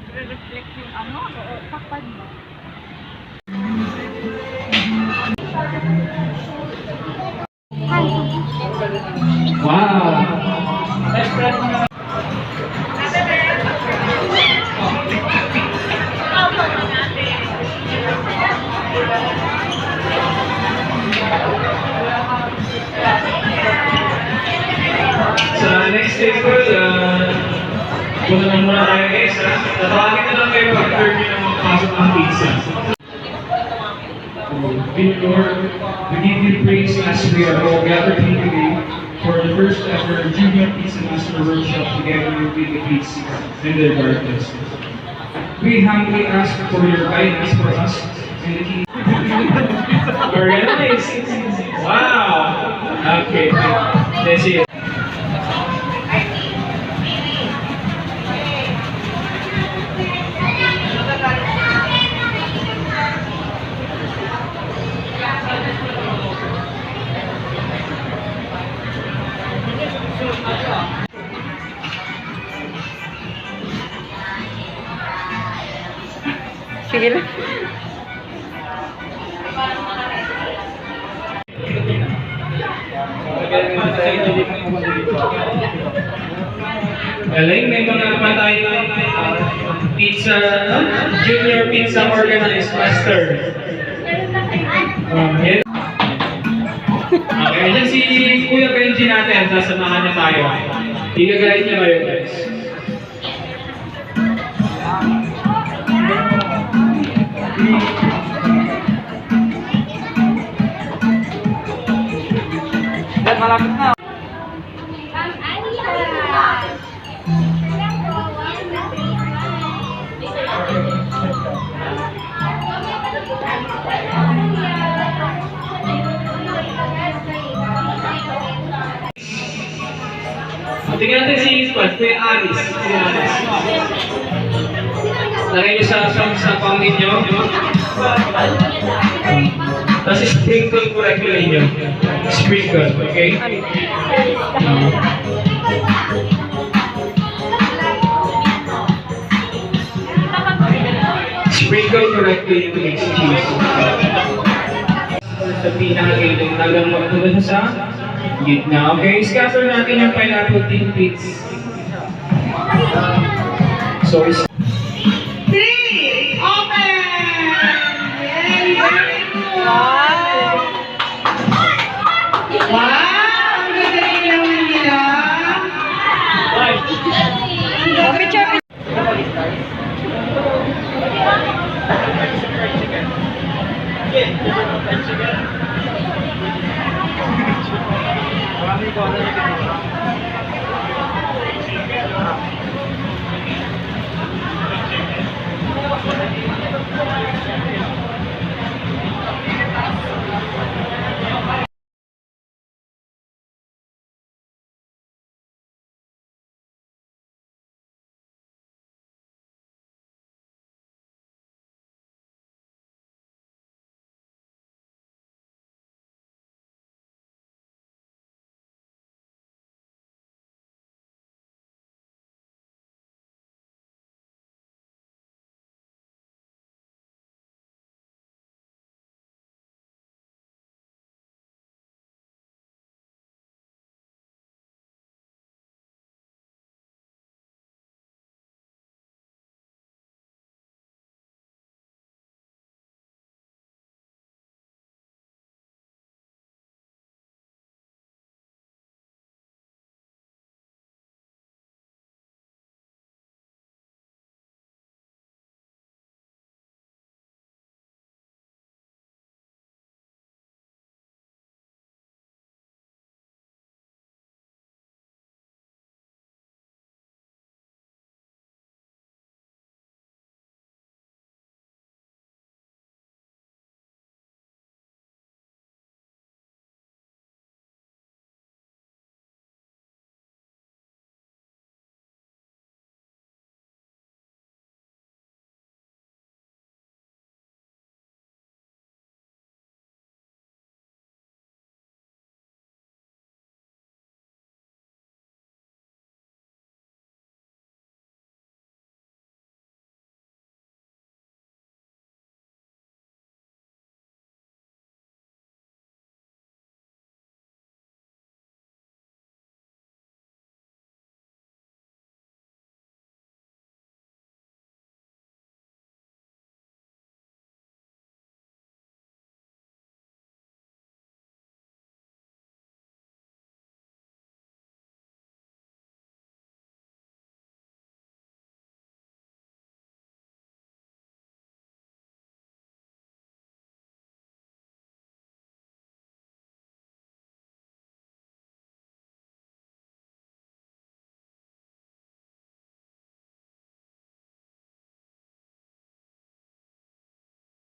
Reflect yung ano, o takpan mo. Wow! Sa next table, muna lang muna tayo guys. Tatawagin na lang kayo pag-turn nyo na magpasok ang pizza. Lord, we give you praise as we are all gathered here today for the first ever Junior Pizza Master Workshop together with the kids and their guardians. We humbly ask for your guidance for us and the kids. Organize! Wow! Okay, let's see it. Sige lang. Galing, may mga naman tayo pizza, Junior Pizza Organized Master. Okay, dyan si Kuya Benji natin, sasamahan niya tayo. Igagalit niya kayo guys. Malapit na. Tingnan natin si Squad, Kuya Aris. Lagay niyo sa pangin niyo. Tapos sprinkle correctly niyo. Sprinkle, okay? Sprinkle correctly yung mixed cheese. Sa pinakagilid, hanggang magtulad sa gitna. Okay, scatter natin yung pineapple tidbits. So,